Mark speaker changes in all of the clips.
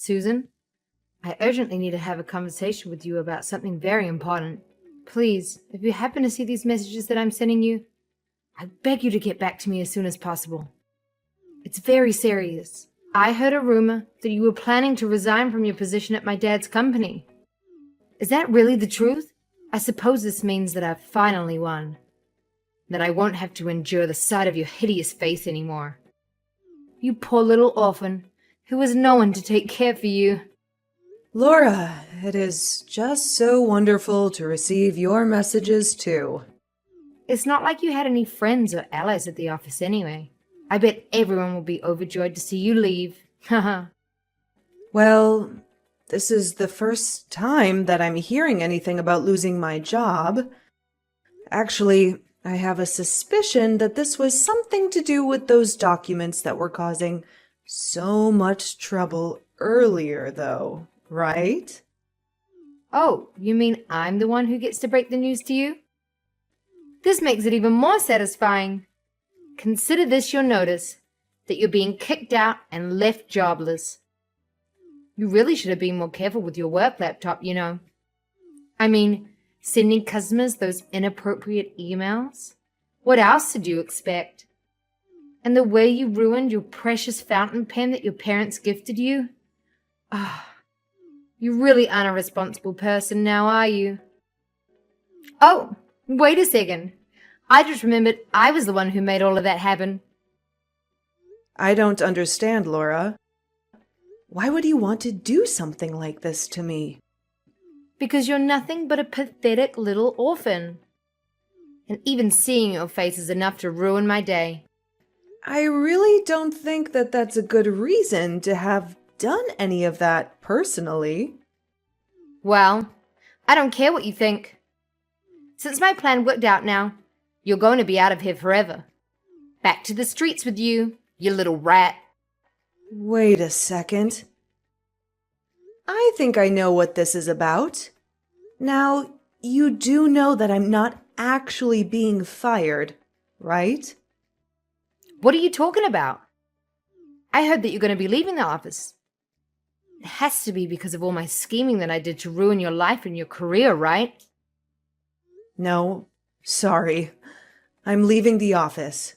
Speaker 1: Susan, I urgently need to have a conversation with you about something very important. Please, if you happen to see these messages that I'm sending you, I beg you to get back to me as soon as possible. It's very serious. I heard a rumor that you were planning to resign from your position at my dad's company. Is that really the truth? I suppose this means that I've finally won. That I won't have to endure the sight of your hideous face anymore. You poor little orphan, who has no one to take care for you.
Speaker 2: Laura, it is just so wonderful to receive your messages too.
Speaker 1: It's not like you had any friends or allies at the office anyway. I bet everyone will be overjoyed to see you leave. Haha.
Speaker 2: Well, this is the first time that I'm hearing anything about losing my job. Actually, I have a suspicion that this was something to do with those documents that were causing so much trouble earlier, though, right?
Speaker 1: Oh, you mean I'm the one who gets to break the news to you? This makes it even more satisfying. Consider this your notice, that you're being kicked out and left jobless. You really should have been more careful with your work laptop, you know. I mean, sending customers those inappropriate emails? What else did you expect? And the way you ruined your precious fountain pen that your parents gifted you? Ah, you really aren't a responsible person now, are you? Oh, wait a second. I just remembered I was the one who made all of that happen.
Speaker 2: I don't understand, Laura. Why would you want to do something like this to me?
Speaker 1: Because you're nothing but a pathetic little orphan. And even seeing your face is enough to ruin my day.
Speaker 2: I really don't think that that's a good reason to have done any of that personally.
Speaker 1: Well, I don't care what you think. Since my plan worked out now, you're going to be out of here forever. Back to the streets with you, you little rat.
Speaker 2: Wait a second. I think I know what this is about. Now, you do know that I'm not actually being fired, right?
Speaker 1: What are you talking about? I heard that you're going to be leaving the office. It has to be because of all my scheming that I did to ruin your life and your career, right?
Speaker 2: No, sorry. I'm leaving the office.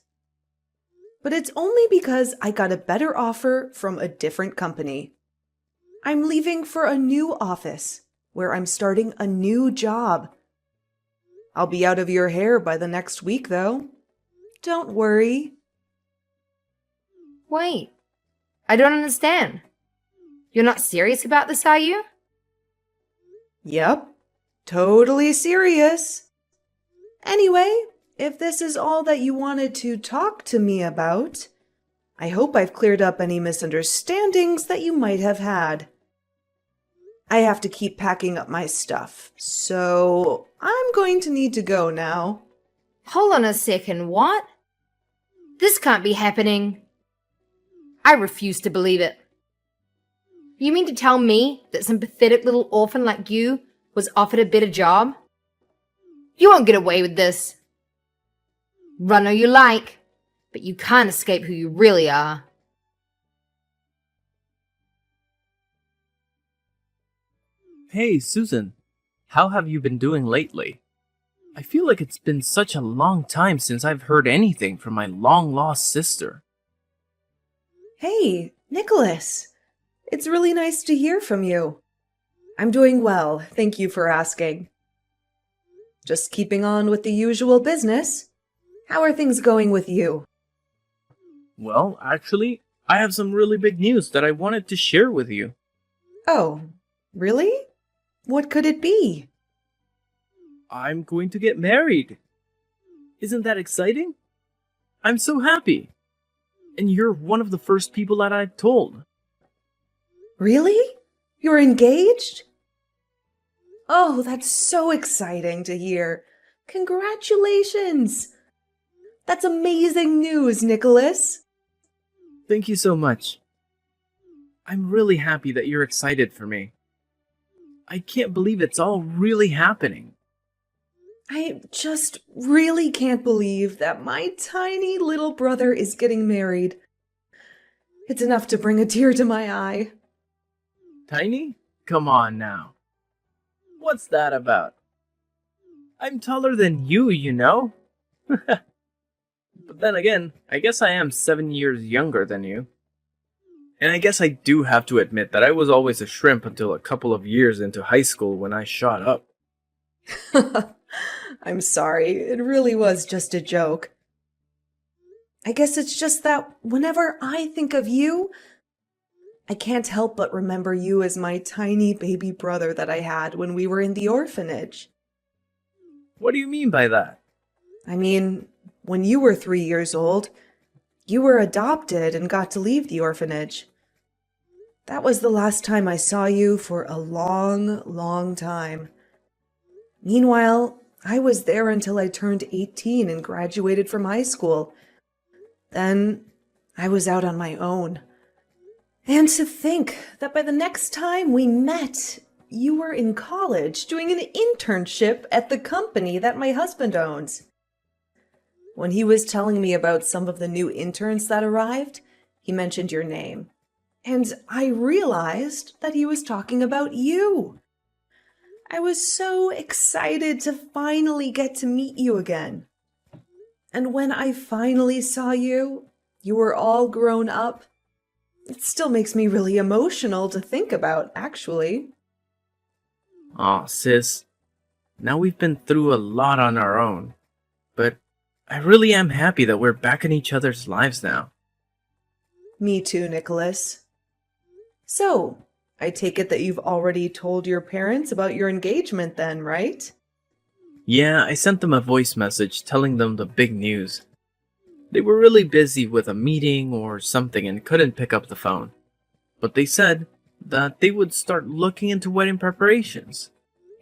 Speaker 2: But it's only because I got a better offer from a different company. I'm leaving for a new office where I'm starting a new job. I'll be out of your hair by the next week, though. Don't worry.
Speaker 1: Wait, I don't understand. You're not serious about this, are you?
Speaker 2: Yep, totally serious. Anyway, if this is all that you wanted to talk to me about, I hope I've cleared up any misunderstandings that you might have had. I have to keep packing up my stuff, so I'm going to need to go now.
Speaker 1: Hold on a second, what? This can't be happening. I refuse to believe it. You mean to tell me that some pathetic little orphan like you was offered a better job? You won't get away with this. Run all you like, but you can't escape who you really are.
Speaker 3: Hey, Susan. How have you been doing lately? I feel like it's been such a long time since I've heard anything from my long-lost sister.
Speaker 2: Hey, Nicholas. It's really nice to hear from you. I'm doing well, thank you for asking. Just keeping on with the usual business. How are things going with you?
Speaker 3: Well, actually, I have some really big news that I wanted to share with you.
Speaker 2: Oh, really? What could it be?
Speaker 3: I'm going to get married. Isn't that exciting? I'm so happy. And you're one of the first people that I've told.
Speaker 2: Really? You're engaged? Oh, that's so exciting to hear. Congratulations! That's amazing news, Nicholas.
Speaker 3: Thank you so much. I'm really happy that you're excited for me. I can't believe it's all really happening.
Speaker 2: I just really can't believe that my tiny little brother is getting married. It's enough to bring a tear to my eye.
Speaker 3: Tiny? Come on now. What's that about? I'm taller than you, you know? But then again, I guess I am 7 years younger than you. And I guess I do have to admit that I was always a shrimp until a couple of years into high school when I shot up.
Speaker 2: I'm sorry, it really was just a joke. I guess it's just that whenever I think of you, I can't help but remember you as my tiny baby brother that I had when we were in the orphanage.
Speaker 3: What do you mean by that?
Speaker 2: I mean, when you were 3 years old, you were adopted and got to leave the orphanage. That was the last time I saw you for a long, long time. Meanwhile, I was there until I turned 18 and graduated from high school. Then I was out on my own. And to think that by the next time we met, you were in college doing an internship at the company that my husband owns. When he was telling me about some of the new interns that arrived, he mentioned your name. And I realized that he was talking about you. I was so excited to finally get to meet you again. And when I finally saw you, you were all grown up. It still makes me really emotional to think about, actually.
Speaker 3: Aw, sis. Now we've been through a lot on our own. But I really am happy that we're back in each other's lives now.
Speaker 2: Me too, Nicholas. So, I take it that you've already told your parents about your engagement then, right?
Speaker 3: Yeah, I sent them a voice message telling them the big news. They were really busy with a meeting or something and couldn't pick up the phone. But they said that they would start looking into wedding preparations.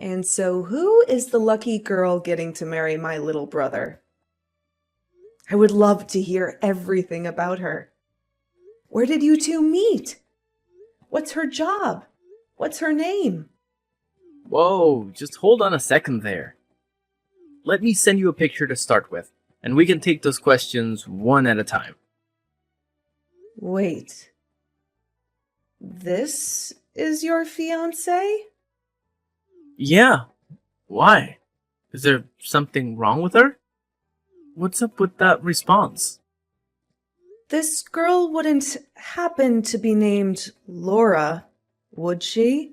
Speaker 2: And so who is the lucky girl getting to marry my little brother? I would love to hear everything about her. Where did you two meet? What's her job? What's her name?
Speaker 3: Whoa, just hold on a second there. Let me send you a picture to start with, and we can take those questions one at a time.
Speaker 2: Wait. This is your fiancée?
Speaker 3: Yeah. Why? Is there something wrong with her? What's up with that response?
Speaker 2: This girl wouldn't happen to be named Laura, would she?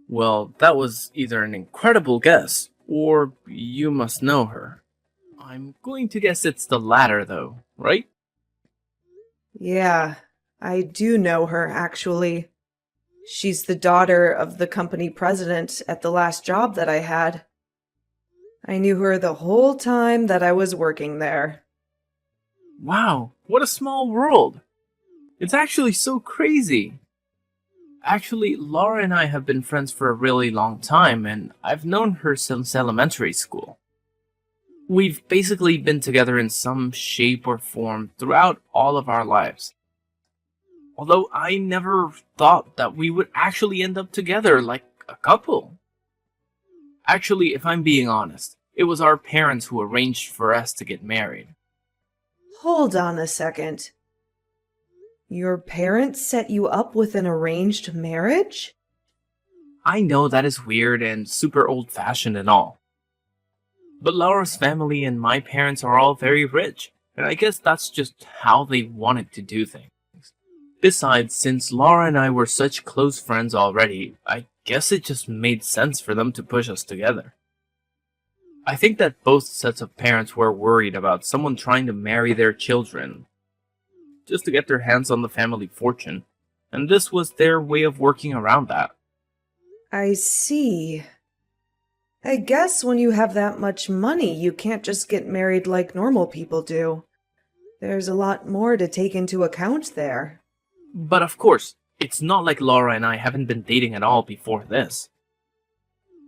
Speaker 3: Well, that was either an incredible guess, or you must know her. I'm going to guess it's the latter, though, right?
Speaker 2: Yeah, I do know her, actually. She's the daughter of the company president at the last job that I had. I knew her the whole time that I was working there.
Speaker 3: Wow, what a small world! It's actually so crazy! Actually, Laura and I have been friends for a really long time, and I've known her since elementary school. We've basically been together in some shape or form throughout all of our lives. Although I never thought that we would actually end up together like a couple. Actually, if I'm being honest, it was our parents who arranged for us to get married.
Speaker 2: Hold on a second. Your parents set you up with an arranged marriage?
Speaker 3: I know that is weird and super old-fashioned and all. But Laura's family and my parents are all very rich, and I guess that's just how they wanted to do things. Besides, since Laura and I were such close friends already, I guess it just made sense for them to push us together. I think that both sets of parents were worried about someone trying to marry their children, just to get their hands on the family fortune, and this was their way of working around that.
Speaker 2: I see. I guess when you have that much money, you can't just get married like normal people do. There's a lot more to take into account there.
Speaker 3: But of course, it's not like Laura and I haven't been dating at all before this.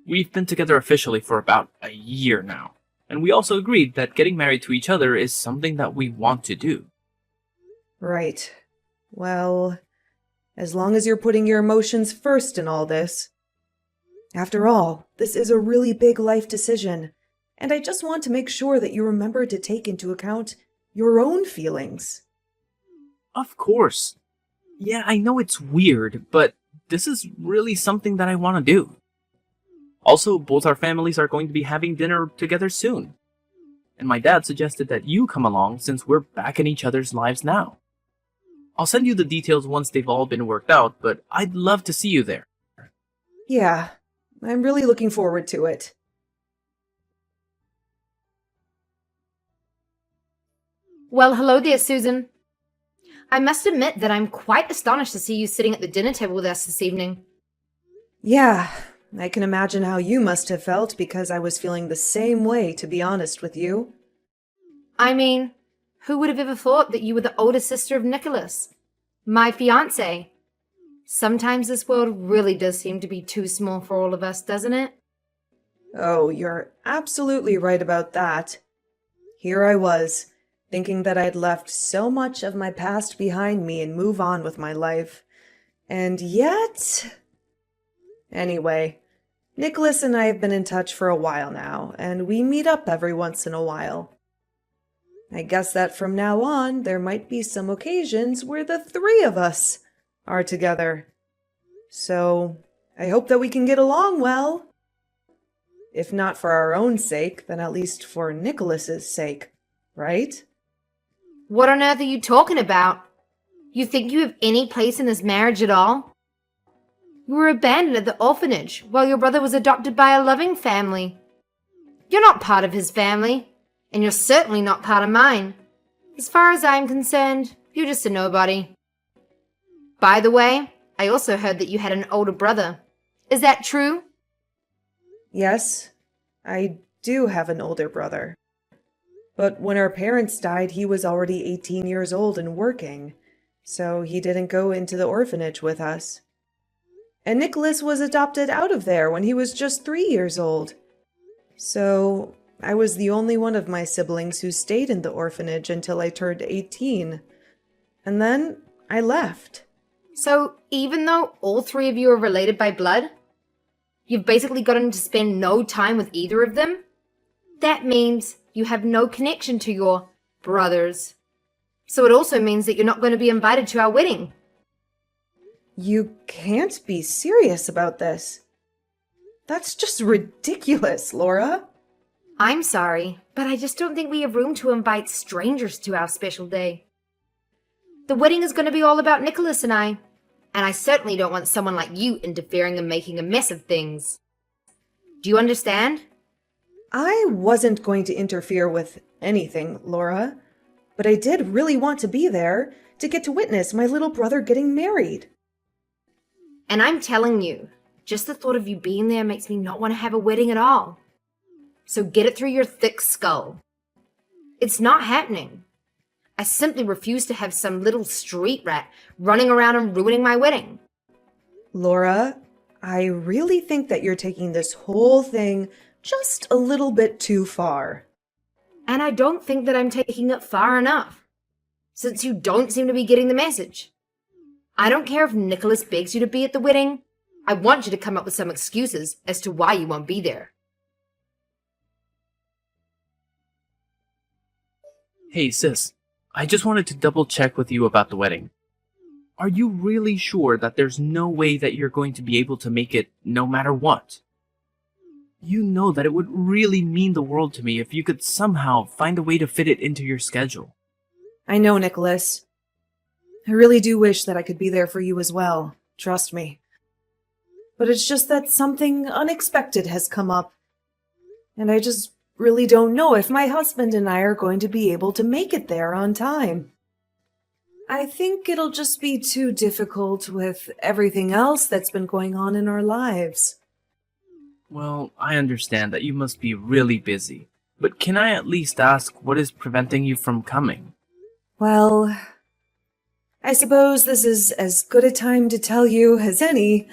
Speaker 3: We've been together officially for about a year now, and we also agreed that getting married to each other is something that we want to do.
Speaker 2: Right. Well, as long as you're putting your emotions first in all this. After all, this is a really big life decision, and I just want to make sure that you remember to take into account your own feelings.
Speaker 3: Of course. Yeah, I know it's weird, but this is really something that I want to do. Also, both our families are going to be having dinner together soon. And my dad suggested that you come along since we're back in each other's lives now. I'll send you the details once they've all been worked out, but I'd love to see you there.
Speaker 2: Yeah, I'm really looking forward to it.
Speaker 1: Well, hello there, Susan. I must admit that I'm quite astonished to see you sitting at the dinner table with us this evening.
Speaker 2: Yeah, I can imagine how you must have felt because I was feeling the same way, to be honest with you.
Speaker 1: I mean, who would have ever thought that you were the older sister of Nicholas, my fiancé? Sometimes this world really does seem to be too small for all of us, doesn't it?
Speaker 2: Oh, you're absolutely right about that. Here I was, thinking that I'd left so much of my past behind me and move on with my life. And yet... Anyway, Nicholas and I have been in touch for a while now, and we meet up every once in a while. I guess that from now on, there might be some occasions where the three of us are together. So, I hope that we can get along well. If not for our own sake, then at least for Nicholas's sake, right?
Speaker 1: What on earth are you talking about? You think you have any place in this marriage at all? You were abandoned at the orphanage while your brother was adopted by a loving family. You're not part of his family, and you're certainly not part of mine. As far as I'm concerned, you're just a nobody. By the way, I also heard that you had an older brother. Is that true?
Speaker 2: Yes, I do have an older brother. But when our parents died, he was already 18 years old and working, so he didn't go into the orphanage with us. And Nicholas was adopted out of there when he was just 3 years old. So I was the only one of my siblings who stayed in the orphanage until I turned 18. And then I left.
Speaker 1: So even though all three of you are related by blood, you've basically gotten to spend no time with either of them? That means you have no connection to your brothers. So it also means that you're not going to be invited to our wedding.
Speaker 2: You can't be serious about this. That's just ridiculous, Laura.
Speaker 1: I'm sorry, but I just don't think we have room to invite strangers to our special day. The wedding is going to be all about Nicholas and I certainly don't want someone like you interfering and making a mess of things. Do you understand?
Speaker 2: I wasn't going to interfere with anything, Laura, but I did really want to be there to get to witness my little brother getting married.
Speaker 1: And I'm telling you, just the thought of you being there makes me not want to have a wedding at all. So get it through your thick skull. It's not happening. I simply refuse to have some little street rat running around and ruining my wedding.
Speaker 2: Laura, I really think that you're taking this whole thing just a little bit too far.
Speaker 1: And I don't think that I'm taking it far enough, since you don't seem to be getting the message. I don't care if Nicholas begs you to be at the wedding. I want you to come up with some excuses as to why you won't be there.
Speaker 3: Hey sis, I just wanted to double check with you about the wedding. Are you really sure that there's no way that you're going to be able to make it no matter what? You know that it would really mean the world to me if you could somehow find a way to fit it into your schedule.
Speaker 2: I know, Nicholas. I really do wish that I could be there for you as well, trust me. But it's just that something unexpected has come up, and I just really don't know if my husband and I are going to be able to make it there on time. I think it'll just be too difficult with everything else that's been going on in our lives.
Speaker 3: Well, I understand that you must be really busy, but can I at least ask what is preventing you from coming?
Speaker 2: Well, I suppose this is as good a time to tell you as any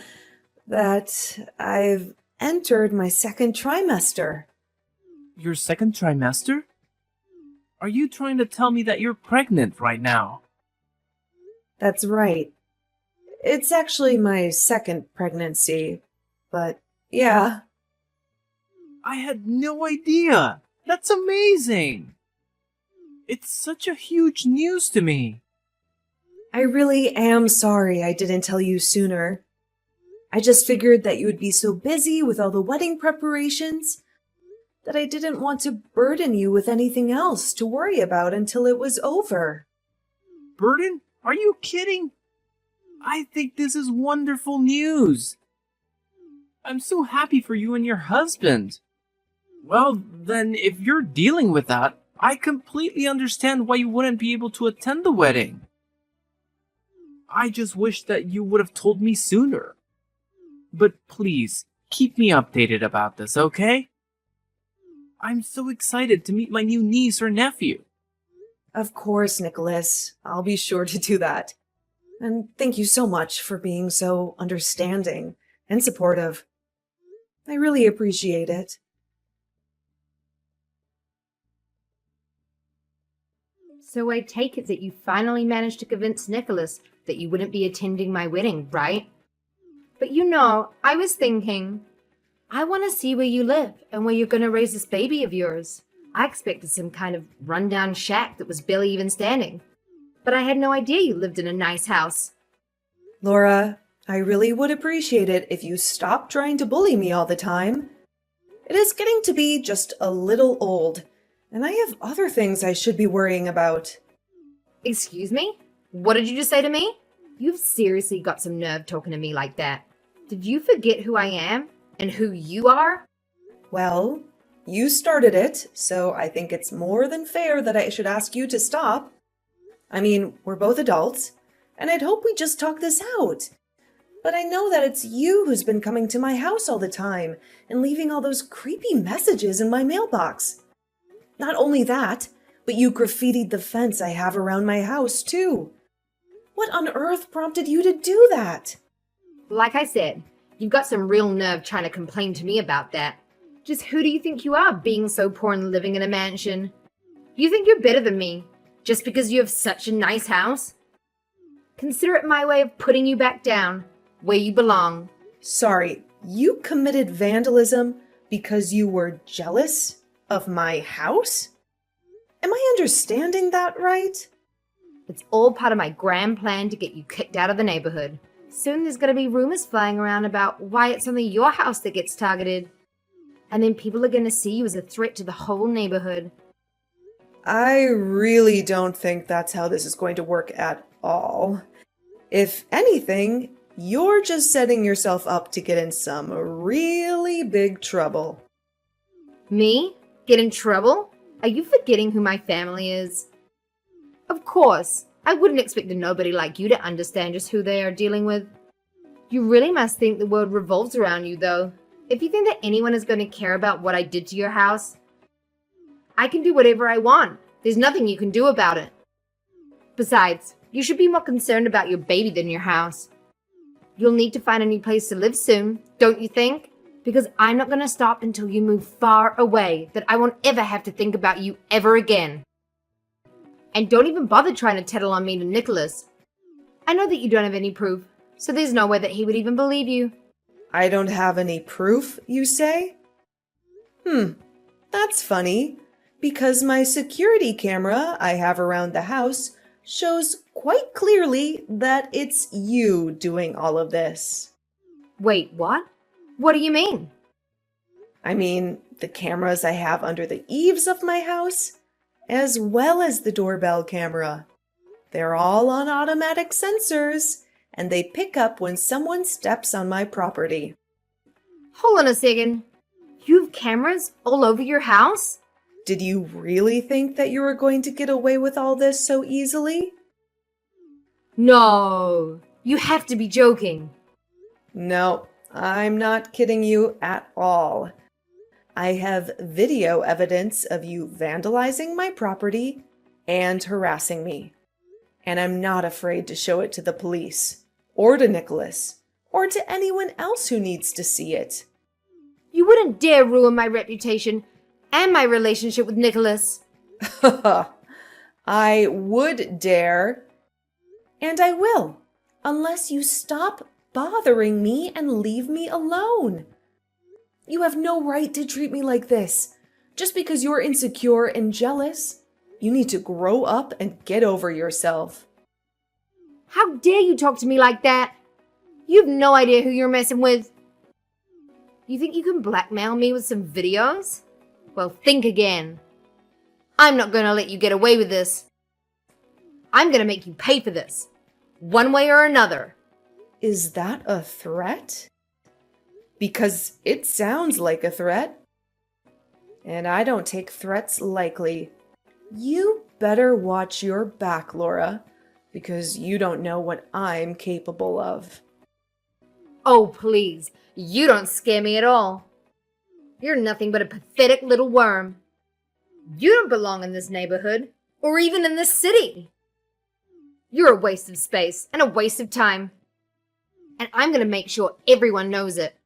Speaker 2: that I've entered my second trimester.
Speaker 3: Your second trimester? Are you trying to tell me that you're pregnant right now?
Speaker 2: That's right. It's actually my second pregnancy, but yeah.
Speaker 3: I had no idea! That's amazing! It's such a huge news to me.
Speaker 2: I really am sorry I didn't tell you sooner. I just figured that you would be so busy with all the wedding preparations that I didn't want to burden you with anything else to worry about until it was over.
Speaker 3: Burden? Are you kidding? I think this is wonderful news. I'm so happy for you and your husband. Well, then, if you're dealing with that, I completely understand why you wouldn't be able to attend the wedding. I just wish that you would have told me sooner. But please, keep me updated about this, okay? I'm so excited to meet my new niece or nephew.
Speaker 2: Of course, Nicholas. I'll be sure to do that. And thank you so much for being so understanding and supportive. I really appreciate it.
Speaker 1: So I take it that you finally managed to convince Nicholas that you wouldn't be attending my wedding, right? But I was thinking, I want to see where you live and where you're going to raise this baby of yours. I expected some kind of rundown shack that was barely even standing. But I had no idea you lived in a nice house.
Speaker 2: Laura, I really would appreciate it if you stopped trying to bully me all the time. It is getting to be just a little old, and I have other things I should be worrying about.
Speaker 1: Excuse me? What did you just say to me? You've seriously got some nerve talking to me like that. Did you forget who I am and who you are?
Speaker 2: Well, you started it, so I think it's more than fair that I should ask you to stop. I mean, we're both adults, and I'd hope we just talk this out. But I know that it's you who's been coming to my house all the time and leaving all those creepy messages in my mailbox. Not only that, but you graffitied the fence I have around my house, too. What on earth prompted you to do that?
Speaker 1: Like I said, you've got some real nerve trying to complain to me about that. Just who do you think you are, being so poor and living in a mansion? You think you're better than me, just because you have such a nice house? Consider it my way of putting you back down, where you belong.
Speaker 2: Sorry, you committed vandalism because you were jealous of my house? Am I understanding that right?
Speaker 1: It's all part of my grand plan to get you kicked out of the neighborhood. Soon there's going to be rumors flying around about why it's only your house that gets targeted. And then people are going to see you as a threat to the whole neighborhood.
Speaker 2: I really don't think that's how this is going to work at all. If anything, you're just setting yourself up to get in some really big trouble.
Speaker 1: Me? Get in trouble? Are you forgetting who my family is? Of course, I wouldn't expect a nobody like you to understand just who they are dealing with. You really must think the world revolves around you, though. If you think that anyone is going to care about what I did to your house, I can do whatever I want. There's nothing you can do about it. Besides, you should be more concerned about your baby than your house. You'll need to find a new place to live soon, don't you think? Because I'm not going to stop until you move far away that I won't ever have to think about you ever again. And don't even bother trying to tattle on me to Nicholas. I know that you don't have any proof, so there's no way that he would even believe you.
Speaker 2: I don't have any proof, you say? That's funny, because my security camera I have around the house shows quite clearly that it's you doing all of this.
Speaker 1: Wait, what? What do you mean?
Speaker 2: I mean, the cameras I have under the eaves of my house, as well as the doorbell camera. They're all on automatic sensors, and they pick up when someone steps on my property.
Speaker 1: Hold on a second. You have cameras all over your house?
Speaker 2: Did you really think that you were going to get away with all this so easily?
Speaker 1: No, you have to be joking.
Speaker 2: No, I'm not kidding you at all. I have video evidence of you vandalizing my property and harassing me. And I'm not afraid to show it to the police, or to Nicholas, or to anyone else who needs to see it.
Speaker 1: You wouldn't dare ruin my reputation and my relationship with Nicholas.
Speaker 2: I would dare, and I will, unless you stop bothering me and leave me alone. You have no right to treat me like this. Just because you're insecure and jealous, you need to grow up and get over yourself.
Speaker 1: How dare you talk to me like that? You You have no idea who you're messing with. You think you can blackmail me with some videos? Well, think again. I'm not going to let you get away with this. I'm going to make you pay for this, one way or another.
Speaker 2: Is that a threat? Because it sounds like a threat. And I don't take threats lightly. You better watch your back, Laura, because you don't know what I'm capable of.
Speaker 1: Oh, please. You don't scare me at all. You're nothing but a pathetic little worm. You don't belong in this neighborhood, or even in this city. You're a waste of space and a waste of time. And I'm going to make sure everyone knows it.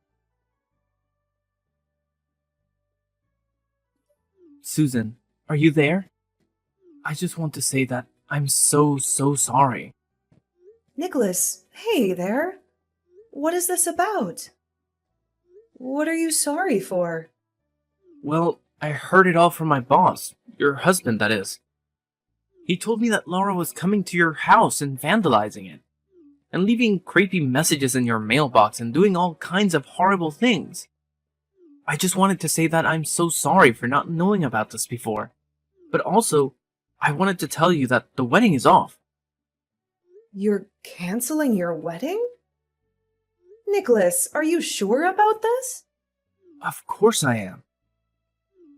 Speaker 3: Susan, are you there? I just want to say that I'm so sorry.
Speaker 2: Nicholas, hey there. What is this about? What are you sorry for?
Speaker 3: Well, I heard it all from my boss, your husband, that is. He told me that Laura was coming to your house and vandalizing it, and leaving creepy messages in your mailbox and doing all kinds of horrible things. I just wanted to say that I'm so sorry for not knowing about this before, but also, I wanted to tell you that the wedding is off.
Speaker 2: You're canceling your wedding? Nicholas, are you sure about this?
Speaker 3: Of course I am.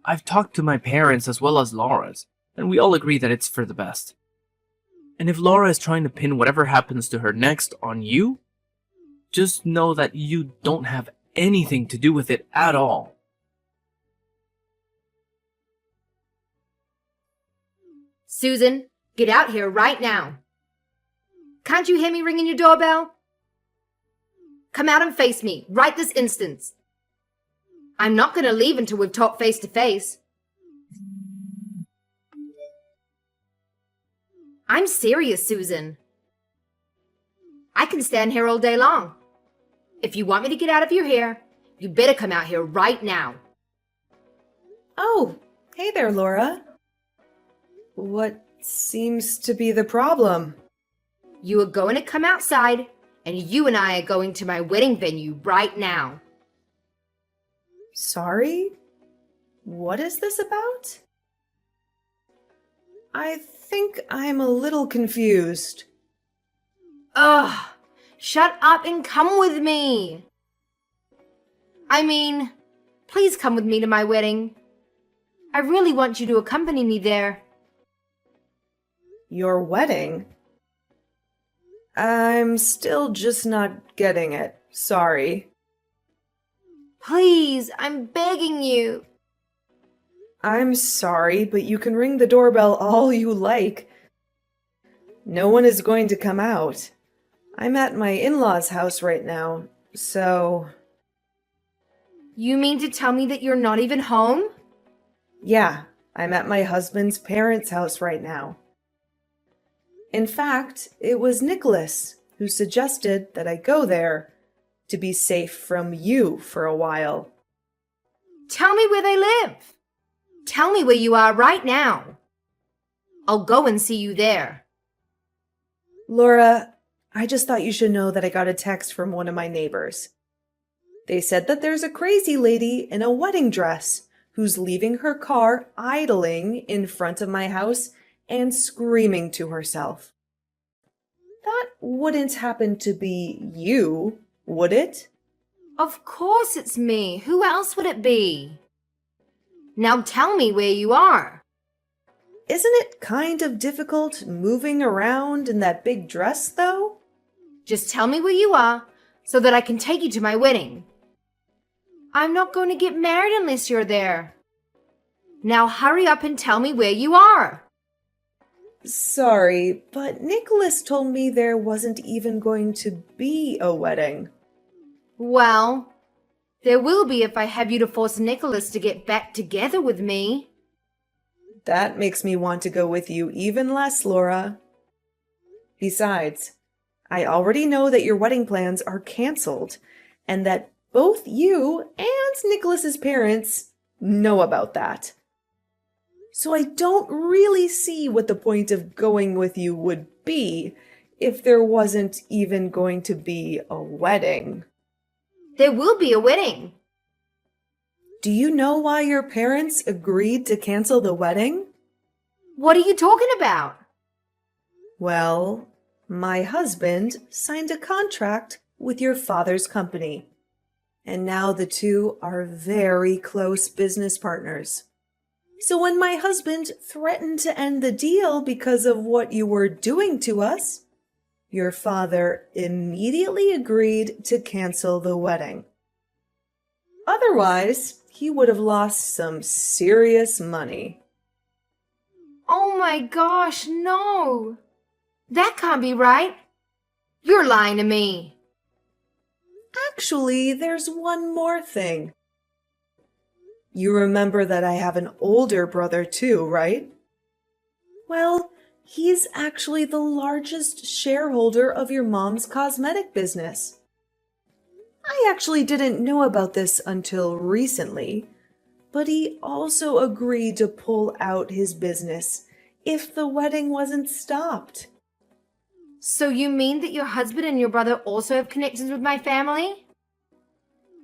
Speaker 3: I've talked to my parents as well as Laura's, and we all agree that it's for the best. And if Laura is trying to pin whatever happens to her next on you, just know that you don't have anything to do with it at all.
Speaker 1: Susan, get out here right now. Can't you hear me ringing your doorbell? Come out and face me right this instant. I'm not going to leave until we've talked face to face. I'm serious, Susan. I can stand here all day long. If you want me to get out of your hair, you better come out here right now.
Speaker 2: Oh, hey there, Laura. What seems to be the problem?
Speaker 1: You are going to come outside, and you and I are going to my wedding venue right now.
Speaker 2: Sorry? What is this about? I think I'm a little confused.
Speaker 1: Ugh, shut up and come with me. I mean, please come with me to my wedding. I really want you to accompany me there.
Speaker 2: Your wedding? I'm still just not getting it. Sorry.
Speaker 1: Please, I'm begging you.
Speaker 2: I'm sorry, but you can ring the doorbell all you like. No one is going to come out. I'm at my in-laws' house right now, so...
Speaker 1: You mean to tell me that you're not even home?
Speaker 2: Yeah, I'm at my husband's parents' house right now. In fact, it was Nicholas who suggested that I go there to be safe from you for a while.
Speaker 1: Tell me where they live. Tell me where you are right now. I'll go and see you there.
Speaker 2: Laura, I just thought you should know that I got a text from one of my neighbors. They said that there's a crazy lady in a wedding dress who's leaving her car idling in front of my house and screaming to herself. That wouldn't happen to be you, would it?
Speaker 1: Of course it's me. Who else would it be? Now tell me where you are.
Speaker 2: Isn't it kind of difficult moving around in that big dress, though?
Speaker 1: Just tell me where you are so that I can take you to my wedding. I'm not going to get married unless you're there. Now hurry up and tell me where you are.
Speaker 2: Sorry, but Nicholas told me there wasn't even going to be a wedding.
Speaker 1: Well, there will be if I have you to force Nicholas to get back together with me.
Speaker 2: That makes me want to go with you even less, Laura. Besides, I already know that your wedding plans are canceled, and that both you and Nicholas's parents know about that. So I don't really see what the point of going with you would be if there wasn't even going to be a wedding?
Speaker 1: There will be a wedding.
Speaker 2: Do you know why your parents agreed to cancel the wedding?
Speaker 1: What are you talking about?
Speaker 2: Well, my husband signed a contract with your father's company, and now the two are very close business partners. So when my husband threatened to end the deal because of what you were doing to us, your father immediately agreed to cancel the wedding. Otherwise, he would have lost some serious money.
Speaker 1: Oh my gosh, no. That can't be right. You're lying to me.
Speaker 2: Actually, there's one more thing. You remember that I have an older brother too, right? Well, he's actually the largest shareholder of your mom's cosmetic business. I actually didn't know about this until recently, but he also agreed to pull out his business if the wedding wasn't stopped.
Speaker 1: So you mean that your husband and your brother also have connections with my family?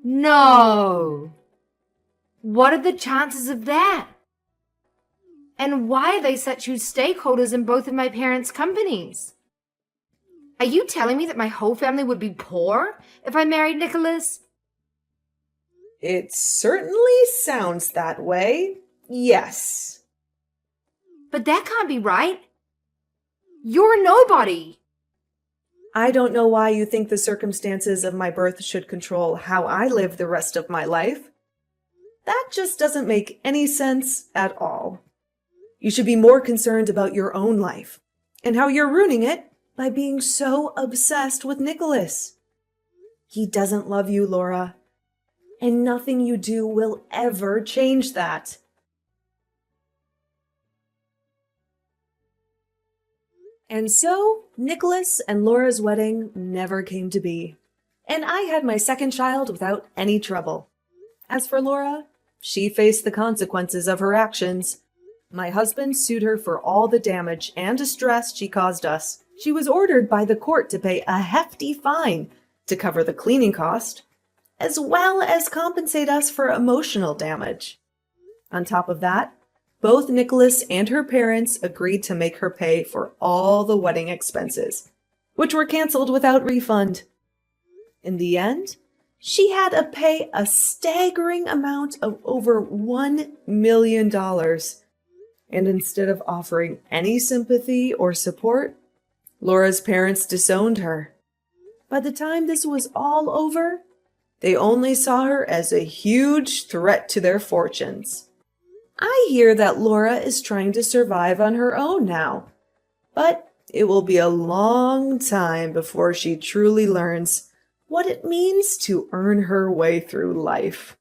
Speaker 1: No. What are the chances of that? And why are they such huge stakeholders in both of my parents' companies? Are you telling me that my whole family would be poor if I married Nicholas?
Speaker 2: It certainly sounds that way, yes.
Speaker 1: But that can't be right. You're a nobody.
Speaker 2: I don't know why you think the circumstances of my birth should control how I live the rest of my life. That just doesn't make any sense at all. You should be more concerned about your own life and how you're ruining it by being so obsessed with Nicholas. He doesn't love you, Laura, and nothing you do will ever change that. And so, Nicholas and Laura's wedding never came to be, and I had my second child without any trouble. As for Laura, she faced the consequences of her actions. My husband sued her for all the damage and distress she caused us. She was ordered by the court to pay a hefty fine to cover the cleaning cost, as well as compensate us for emotional damage. On top of that, both Nicholas and her parents agreed to make her pay for all the wedding expenses, which were canceled without refund. In the end, she had to pay a staggering amount of over $1 million. And instead of offering any sympathy or support, Laura's parents disowned her. By the time this was all over, they only saw her as a huge threat to their fortunes. I hear that Laura is trying to survive on her own now, but it will be a long time before she truly learns what it means to earn her way through life.